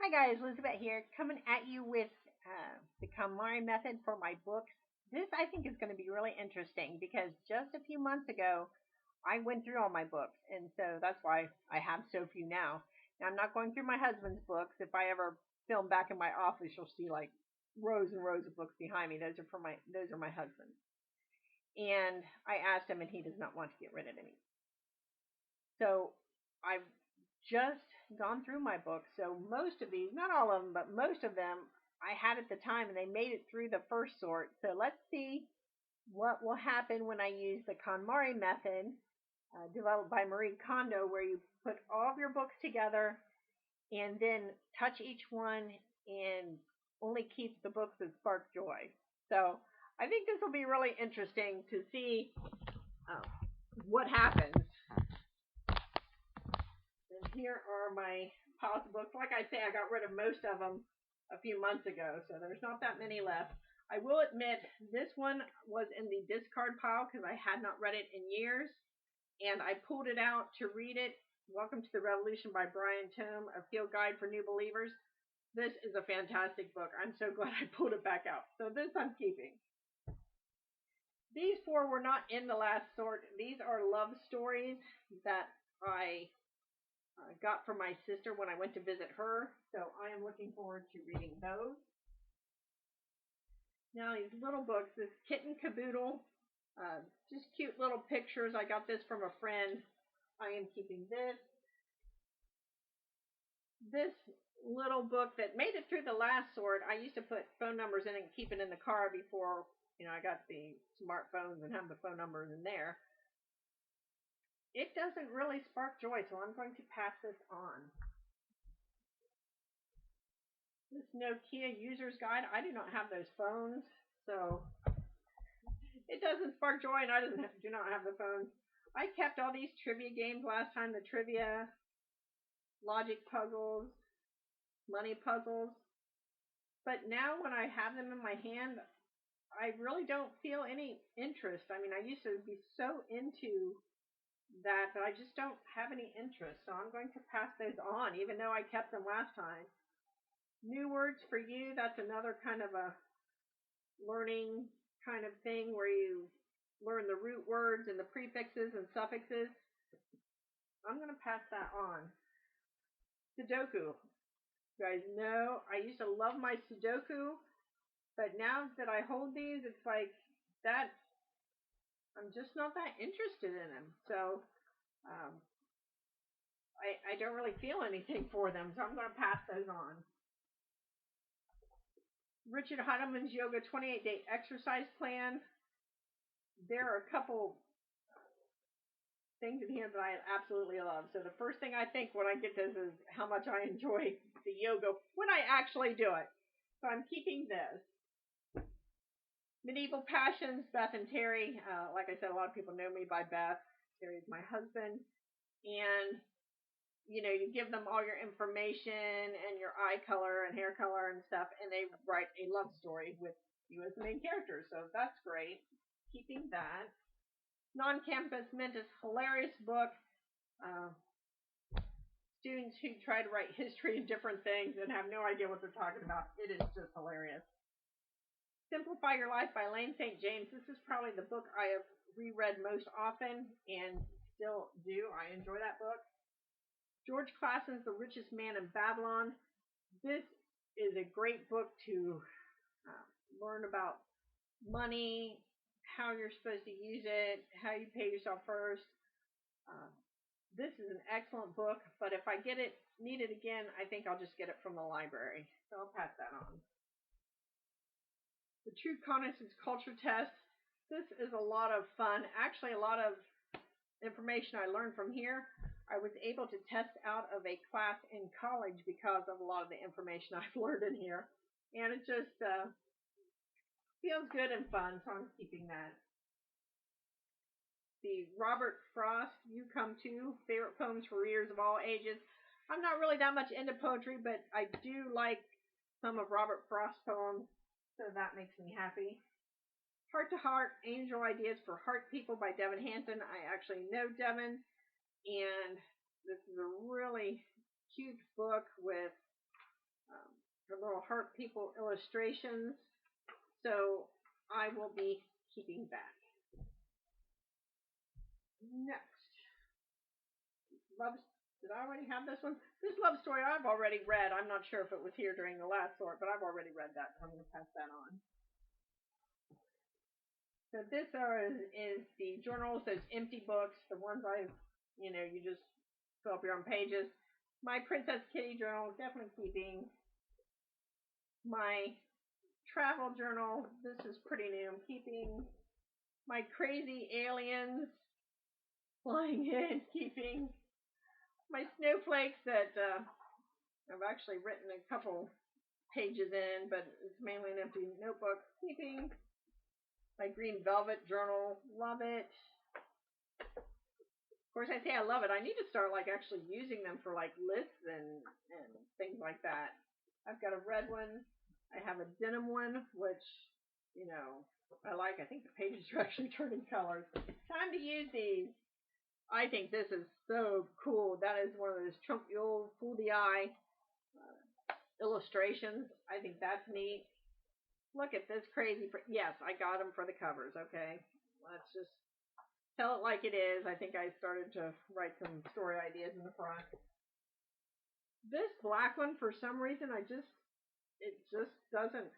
Hi guys, Lizbet here, coming at you with the KonMari method for my books. This I think is going to be really interesting because just a few months ago I went through all my books, and so that's why I have so few now. Now I'm not going through my husband's books. If I ever film back in my office, you'll see like rows and rows of books behind me. Those are my husband's. And I asked him, and he does not want to get rid of any. So I've just gone through my books. So most of these, not all of them, but most of them I had at the time, and they made it through the first sort. So let's see what will happen when I use the KonMari method, developed by Marie Kondo, where you put all of your books together and then touch each one and only keep the books that spark joy. So I think this will be really interesting to see uh, what happens. And here are my piles of books. Like I say, I got rid of most of them a few months ago, so there's not that many left. I will admit this one was in the discard pile because I had not read it in years, and I pulled it out to read it. Welcome to the Revolution by Brian Tome, a field guide for new believers. This is a fantastic book. I'm so glad I pulled it back out. So this I'm keeping. These four were not in the last sort. These are love stories that I got from my sister when I went to visit her. So I am looking forward to reading those. Now these little books, this Kitten Caboodle, just cute little pictures. I got this from a friend. I am keeping this. This little book that made it through the last sort. I used to put phone numbers in and keep it in the car before, I got the smartphones and have the phone numbers in there. It doesn't really spark joy, so I'm going to pass this on. This Nokia user's guide, I do not have those phones, so it doesn't spark joy, and I do not have the phones. I kept all these trivia games last time, the trivia, logic puzzles, money puzzles. But now when I have them in my hand, I really don't feel any interest. I mean, I used to be so into that, but I just don't have any interest. So I'm going to pass those on, even though I kept them last time. New words for you, that's another kind of a learning kind of thing where you learn the root words and the prefixes and suffixes. I'm going to pass that on. Sudoku. You guys know I used to love my Sudoku, but now that I hold these, it's like that I'm just not that interested in them. So I don't really feel anything for them, so I'm going to pass those on. Richard Heinemann's Yoga 28-Day Exercise Plan. There are a couple things in here that I absolutely love. So the first thing I think when I get this is how much I enjoy the yoga when I actually do it. So I'm keeping this. Medieval Passions, Beth and Terry. Like I said, a lot of people know me by Beth. Terry is my husband. And, you give them all your information and your eye color and hair color and stuff, and they write a love story with you as the main character. So that's great. Keeping that. Non-Campus Mentis, hilarious book. Students who try to write history and different things and have no idea what they're talking about. It is just hilarious. Simplify Your Life by Lane St. James. This is probably the book I have reread most often and still do. I enjoy that book. George Classen's The Richest Man in Babylon. This is a great book to learn about money, how you're supposed to use it, how you pay yourself first. This is an excellent book, but if I need it again, I think I'll just get it from the library. So I'll pass that on. The True Connaissance Culture Test. This is a lot of fun. Actually, a lot of information I learned from here, I was able to test out of a class in college because of a lot of the information I've learned in here. And it just feels good and fun, so I'm keeping that. The Robert Frost, You Come To, Favorite Poems for Readers of All Ages. I'm not really that much into poetry, but I do like some of Robert Frost's poems, so that makes me happy. Heart to Heart, Angel Ideas for Heart People by Devin Hanson. I actually know Devin, and this is a really cute book with the little heart people illustrations. So I will be keeping that. Next, did I already have this one? This love story I've already read. I'm not sure if it was here during the last sort, but I've already read that, so I'm going to pass that on. So this is the journals, those empty books, the ones you just fill up your own pages. My Princess Kitty journal, definitely keeping. My travel journal, this is pretty new, I'm keeping. My Crazy Aliens flying in, keeping. My snowflakes that I've actually written a couple pages in, but it's mainly an empty notebook, keeping. My Green Velvet journal, love it. Of course, I say I love it. I need to start actually using them for lists and things like that. I've got a red one. I have a denim one, which I like. I think the pages are actually turning colors. It's time to use these. I think this is so cool. That is one of those Trump Yule fool the eye illustrations. I think that's neat. Look at this crazy. Yes, I got them for the covers. Okay, let's just tell it like it is. I think I started to write some story ideas in the front. This black one, for some reason, it just doesn't.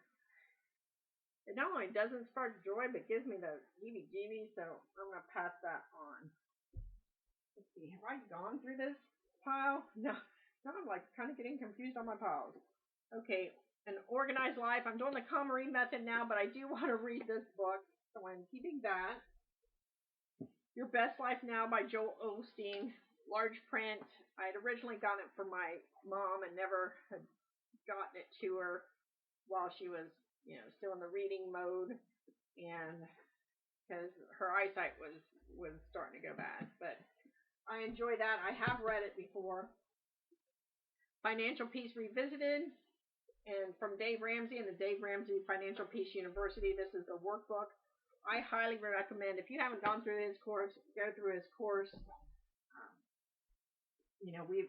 It not only doesn't spark joy, but gives me the heebie-jeebies. So I'm gonna pass that on. Let's see. Have I gone through this pile? No. Now I'm kind of getting confused on my piles. Okay. An Organized Life. I'm doing the KonMari method now, but I do want to read this book, so I'm keeping that. Your Best Life Now by Joel Osteen, large print. I had originally gotten it for my mom and never had gotten it to her while she was, still in the reading mode, and because her eyesight was starting to go bad. But I enjoy that. I have read it before. Financial Peace Revisited. And from Dave Ramsey and the Dave Ramsey Financial Peace University, this is a workbook. I highly recommend, if you haven't gone through his course, go through his course.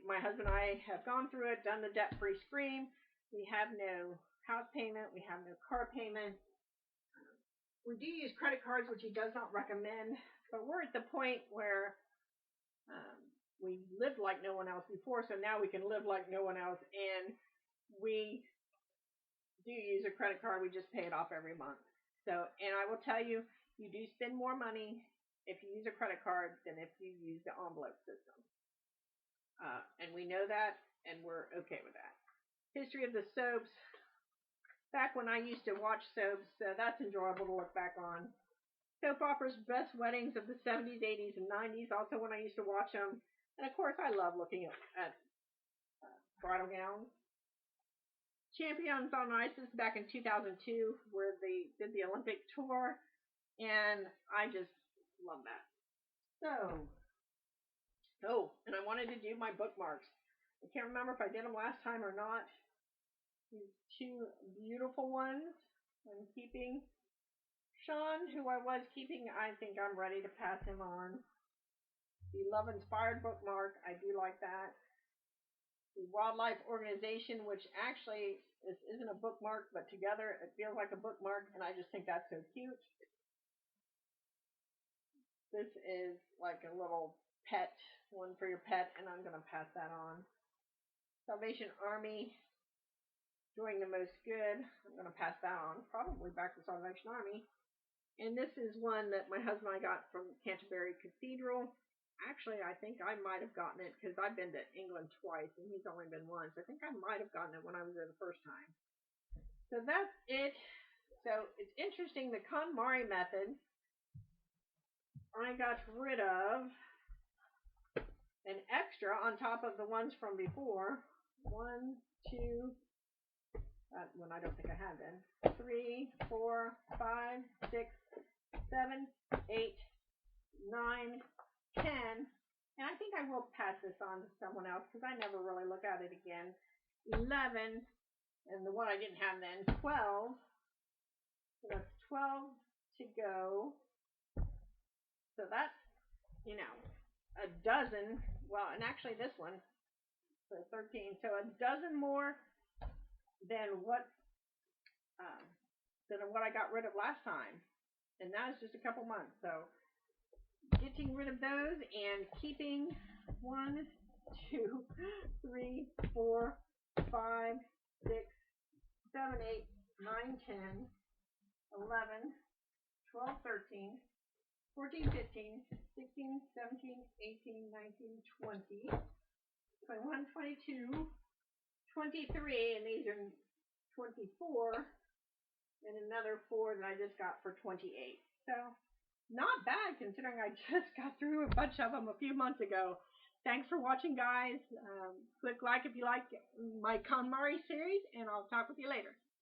My husband and I have gone through it, done the debt-free scream. We have no house payment. We have no car payment. We do use credit cards, which he does not recommend. But we're at the point where we lived like no one else before, so now we can live like no one else. And we do use a credit card. We just pay it off every month. So, and I will tell you, you do spend more money if you use a credit card than if you use the envelope system. And we know that, and we're okay with that. History of the soaps. Back when I used to watch soaps, that's enjoyable to look back on. Soap operas, best weddings of the 70s, 80s, and 90s, also when I used to watch them. And of course, I love looking at bridal gowns. Champions on Ice back in 2002, where they did the Olympic tour, and I just love that. And I wanted to do my bookmarks. I can't remember if I did them last time or not. These two beautiful ones I'm keeping. Sean, who I was keeping, I think I'm ready to pass him on. The Love Inspired bookmark, I do like that. The Wildlife Organization, which actually this isn't a bookmark, but together it feels like a bookmark, and I just think that's so cute. This is like a little pet, one for your pet, and I'm going to pass that on. Salvation Army, Doing the Most Good. I'm going to pass that on, probably back to Salvation Army. And this is one that my husband and I got from Canterbury Cathedral. Actually, I think I might have gotten it because I've been to England twice and he's only been once. I think I might have gotten it when I was there the first time. So that's it. So it's interesting, the KonMari method, I got rid of an extra on top of the ones from before. 1, 2, that one I don't think I had then. 3, 4, 5, 6, 7, 8, 9, 10, and I think I will pass this on to someone else because I never really look at it again. 11, and the one I didn't have then, 12. So that's 12 to go. So that's, a dozen. Well, and actually this one, so 13. So a dozen more than what I got rid of last time, and that was just a couple months. So getting rid of those and keeping 1, 2, 3, 4, 5, 6, 7, 8, 9, 10, 11, 12, 13, 14, 15, 16, 17, 18, 19, 20, 21, 22, 23, and these are 24, and another 4 that I just got for 28. So not bad considering I just got through a bunch of them a few months ago. Thanks for watching, guys. Click like if you like my KonMari series, and I'll talk with you later.